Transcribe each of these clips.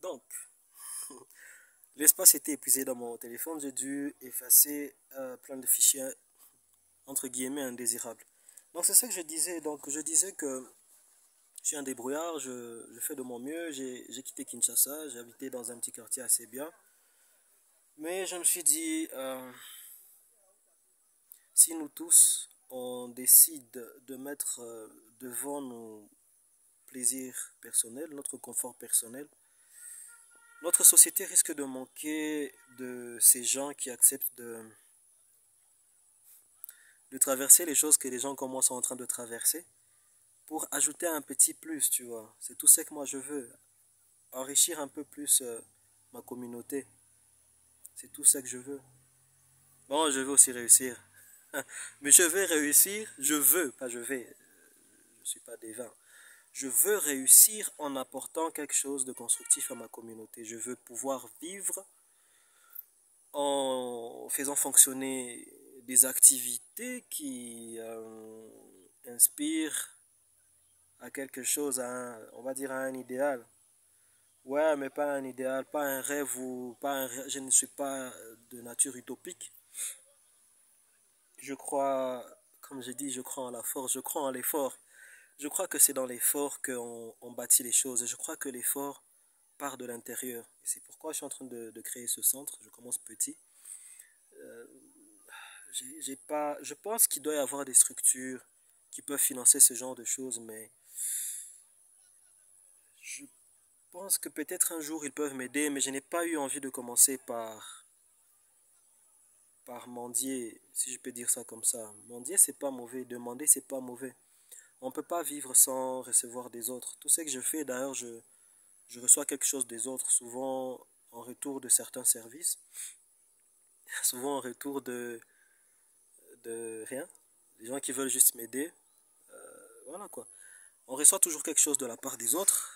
Donc, l'espace était épuisé dans mon téléphone. J'ai dû effacer plein de fichiers, entre guillemets, indésirables. Donc, c'est ça que je disais. Donc, je disais que je suis un débrouillard, je fais de mon mieux. J'ai quitté Kinshasa, j'ai habité dans un petit quartier assez bien. Mais je me suis dit, si nous tous, on décide de mettre devant nos plaisirs personnels, notre confort personnel, notre société risque de manquer de ces gens qui acceptent de traverser les choses que les gens comme moi sont en train de traverser pour ajouter un petit plus, tu vois. C'est tout ce que moi je veux. Enrichir un peu plus ma communauté. C'est tout ce que je veux. Bon, je veux aussi réussir. Mais je vais réussir, je veux, pas je vais. Je ne suis pas divin. Je veux réussir en apportant quelque chose de constructif à ma communauté. Je veux pouvoir vivre en faisant fonctionner des activités qui inspirent à quelque chose, on va dire à un idéal. Ouais, mais pas un idéal, pas un rêve ou pas un rêve. Je ne suis pas de nature utopique. Je crois, comme j'ai dit, je crois en la force, je crois en l'effort. Je crois que c'est dans l'effort qu'on bâtit les choses. Et je crois que l'effort part de l'intérieur. Et c'est pourquoi je suis en train de créer ce centre. Je commence petit. Euh, j'ai pas, je pense qu'il doit y avoir des structures qui peuvent financer ce genre de choses, mais je pense que peut-être un jour ils peuvent m'aider, mais je n'ai pas eu envie de commencer par mendier, si je peux dire ça comme ça. Mendier, c'est pas mauvais. Demander, c'est pas mauvais. On ne peut pas vivre sans recevoir des autres. Tout ce que je fais, d'ailleurs, je reçois quelque chose des autres, souvent en retour de certains services, souvent en retour de rien. Les gens qui veulent juste m'aider, voilà quoi. On reçoit toujours quelque chose de la part des autres.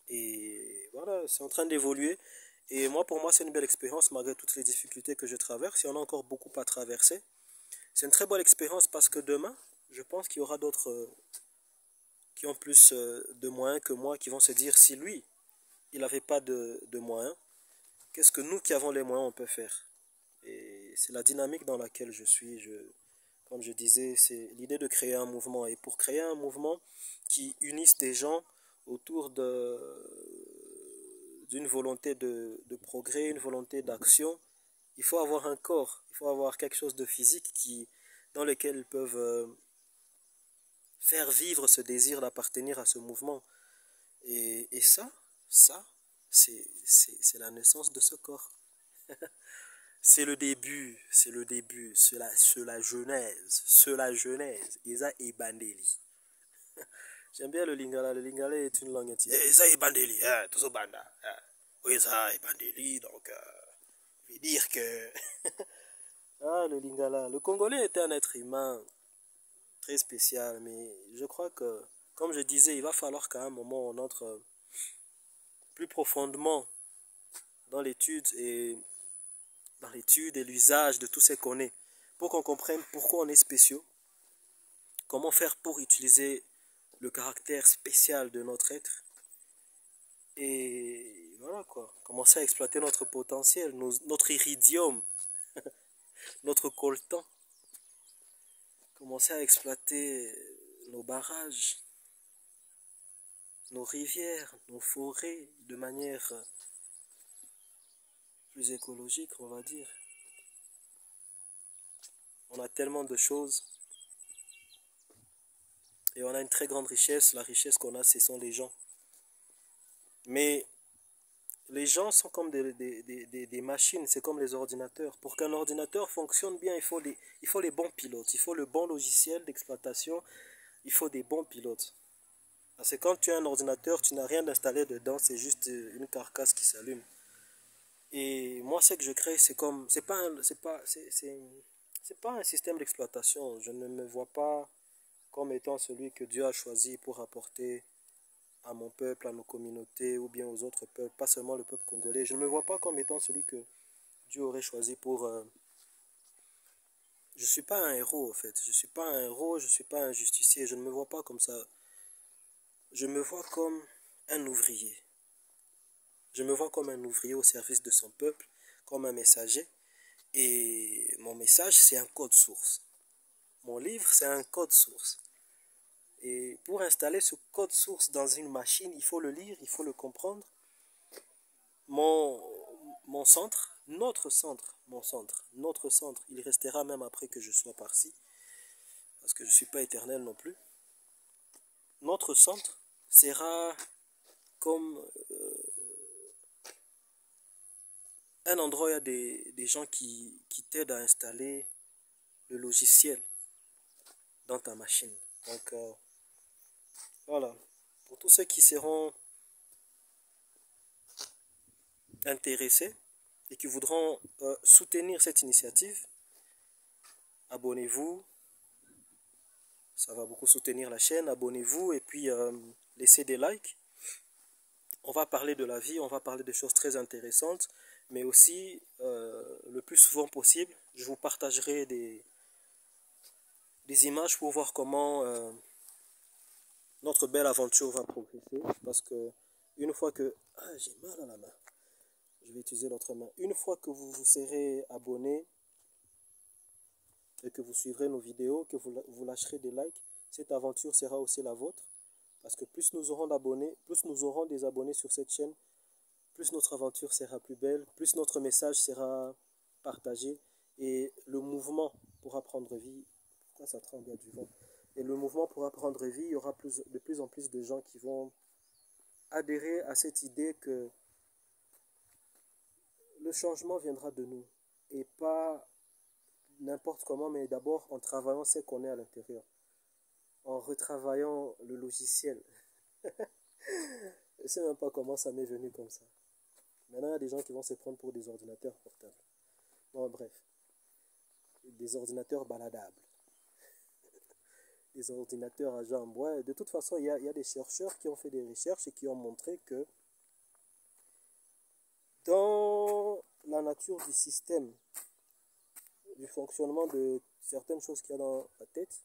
Et voilà, c'est en train d'évoluer. Et moi, pour moi, c'est une belle expérience malgré toutes les difficultés que je traverse. Il y en a encore beaucoup à traverser. C'est une très bonne expérience parce que demain, je pense qu'il y aura d'autres qui ont plus de moyens que moi qui vont se dire si lui, il n'avait pas de moyens, qu'est-ce que nous qui avons les moyens on peut faire? Et c'est la dynamique dans laquelle je suis. Comme je disais, c'est l'idée de créer un mouvement. Et pour créer un mouvement qui unisse des gens autour d'une volonté de progrès, une volonté d'action, il faut avoir un corps, il faut avoir quelque chose de physique dans lequel ils peuvent faire vivre ce désir d'appartenir à ce mouvement. Et ça, c'est la naissance de ce corps. C'est le début, c'est la genèse. Isa et Bandeli. J'aime bien le lingala. Le lingala est une langue entière. Isa et Bandeli, tout ce banda. Oui, Isa et Bandeli, donc, je vais dire que. Ah, le lingala. Le Congolais était un être humain très spécial, mais je crois que, comme je disais, il va falloir qu'à un moment on entre plus profondément dans l'étude et l'usage de tout ce qu'on est, pour qu'on comprenne pourquoi on est spéciaux, comment faire pour utiliser le caractère spécial de notre être, et voilà quoi, commencer à exploiter notre potentiel, notre iridium, notre coltan, commencer à exploiter nos barrages, nos rivières, nos forêts de manière plus écologique, on va dire. On a tellement de choses et on a une très grande richesse. La richesse qu'on a, ce sont les gens. Mais les gens sont comme des machines, c'est comme les ordinateurs. Pour qu'un ordinateur fonctionne bien, il faut les bons pilotes, il faut le bon logiciel d'exploitation, il faut des bons pilotes. Parce que quand tu as un ordinateur, tu n'as rien installé dedans, c'est juste une carcasse qui s'allume. Et moi, ce que je crée, c'est pas un système d'exploitation. Je ne me vois pas comme étant celui que Dieu a choisi pour apporter à mon peuple, à nos communautés ou bien aux autres peuples, pas seulement le peuple congolais. Je ne me vois pas comme étant celui que Dieu aurait choisi pour... Je ne suis pas un héros en fait, je ne suis pas un héros, je ne suis pas un justicier, je ne me vois pas comme ça. Je me vois comme un ouvrier. Je me vois comme un ouvrier au service de son peuple, comme un messager. Et mon message, c'est un code source. Mon livre, c'est un code source. Et pour installer ce code source dans une machine, il faut le lire, il faut le comprendre. Mon, mon centre, notre centre, il restera même après que je sois parti, parce que je ne suis pas éternel non plus. Notre centre sera comme un endroit où il y a des gens qui t'aident à installer le logiciel dans ta machine. Donc voilà, pour tous ceux qui seront intéressés et qui voudront soutenir cette initiative, abonnez-vous, ça va beaucoup soutenir la chaîne, abonnez-vous et puis laissez des likes. On va parler de la vie, on va parler de choses très intéressantes, mais aussi le plus souvent possible, je vous partagerai des images pour voir comment notre belle aventure va progresser. Parce que une fois que... Ah, j'ai mal à la main. Je vais utiliser l'autre main. Une fois que vous vous serez abonné et que vous suivrez nos vidéos, que vous lâcherez des likes, cette aventure sera aussi la vôtre. Parce que plus nous aurons d'abonnés, plus nous aurons des abonnés sur cette chaîne, plus notre aventure sera plus belle, plus notre message sera partagé et le mouvement pourra prendre vie. Pourquoi ça tremble, il y a du vent? Et le mouvement pourra prendre vie, il y aura de plus en plus de gens qui vont adhérer à cette idée que le changement viendra de nous et pas n'importe comment, mais d'abord en travaillant ce qu'on est à l'intérieur, en retravaillant le logiciel. Je ne sais même pas comment ça m'est venu comme ça. Maintenant, il y a des gens qui vont se prendre pour des ordinateurs portables. Bon, bref. Des ordinateurs baladables. Des ordinateurs à jambes. Ouais, de toute façon, il y a des chercheurs qui ont fait des recherches et qui ont montré que dans la nature du système, du fonctionnement de certaines choses qu'il y a dans la tête,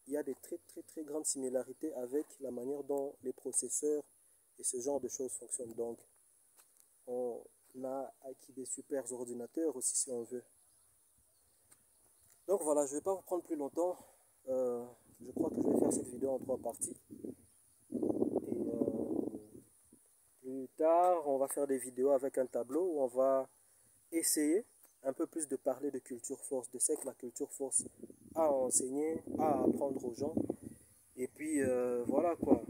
il y a des très grandes similarités avec la manière dont les processeurs et ce genre de choses fonctionnent. Donc, on a acquis des super ordinateurs aussi si on veut. Donc voilà, je ne vais pas vous prendre plus longtemps. Je crois que je vais faire cette vidéo en 3 parties. Et plus tard, on va faire des vidéos avec un tableau où on va essayer un peu plus de parler de culture force, de ce que la culture force a à enseigner, a à apprendre aux gens. Et puis voilà quoi.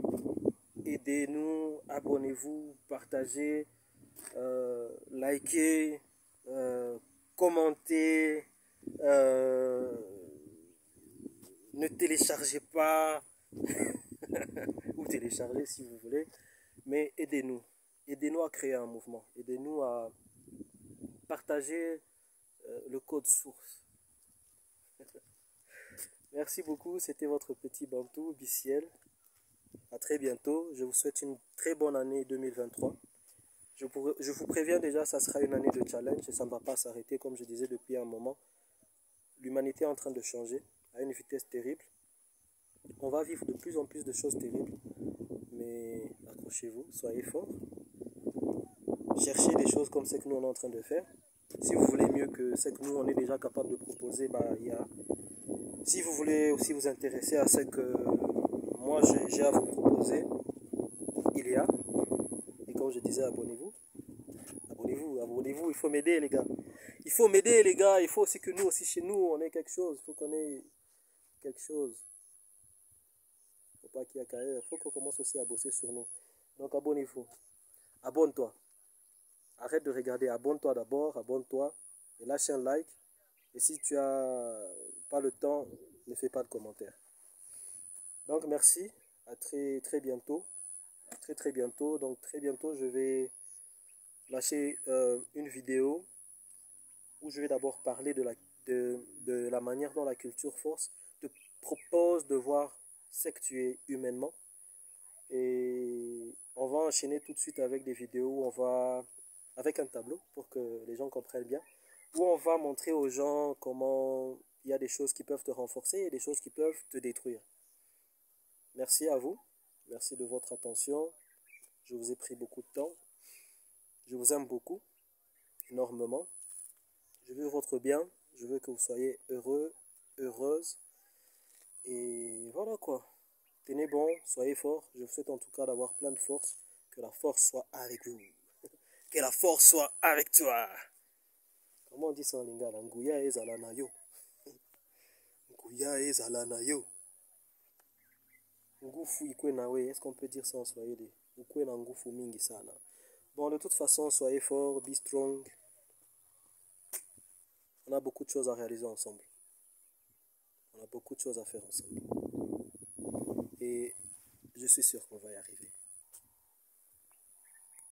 Aidez-nous, abonnez-vous, partagez, likez, commentez, ne téléchargez pas, ou téléchargez si vous voulez, mais aidez-nous. Aidez-nous à créer un mouvement. Aidez-nous à partager le code source. Merci beaucoup, c'était votre petit Bantou Biciel. À très bientôt. Je vous souhaite une très bonne année 2023. Je vous préviens déjà, ça sera une année de challenge et ça ne va pas s'arrêter comme je disais depuis un moment. L'humanité est en train de changer à une vitesse terrible. On va vivre de plus en plus de choses terribles. Mais accrochez-vous, soyez forts. Cherchez des choses comme ce que nous on est en train de faire. Si vous voulez mieux que ce que nous on est déjà capable de proposer, bah, il y a. Si vous voulez aussi vous intéresser à ce que moi j'ai à vous proposer, il y a. Et comme je disais, abonnez-vous. Abonnez-vous, abonnez-vous, il faut m'aider les gars. Il faut m'aider les gars, il faut aussi que nous aussi chez nous on ait quelque chose. Il faut qu'on ait quelque chose. Il faut pas qu'il y ait qu'à il faut qu'on commence aussi à bosser sur nous. Donc abonnez-vous. Abonne-toi. Arrête de regarder, abonne-toi d'abord, abonne-toi et lâche un like. Et si tu as pas le temps, ne fais pas de commentaires. Donc merci, à très bientôt. Très bientôt. Donc très bientôt, je vais lâcher une vidéo où je vais d'abord parler de la manière dont la culture force te propose de voir ce que tu es humainement. Et on va enchaîner tout de suite avec des vidéos où on va, avec un tableau pour que les gens comprennent bien, où on va montrer aux gens comment il y a des choses qui peuvent te renforcer et des choses qui peuvent te détruire. Merci à vous, merci de votre attention. Je vous ai pris beaucoup de temps. Je vous aime beaucoup, énormément. Je veux votre bien. Je veux que vous soyez heureux, heureuse. Et voilà quoi. Tenez bon, soyez forts. Je vous souhaite en tout cas d'avoir plein de force. Que la force soit avec vous. Que la force soit avec toi. Comment on dit ça en lingala? Nguya ezala na yo. Nguya ezala na yo. Ngufu ikwe na we. Est-ce qu'on peut dire ça en swahili? Ikwe na ngufu mingi sana. Bon, de toute façon, soyez forts, be strong. On a beaucoup de choses à réaliser ensemble. On a beaucoup de choses à faire ensemble. Et je suis sûr qu'on va y arriver.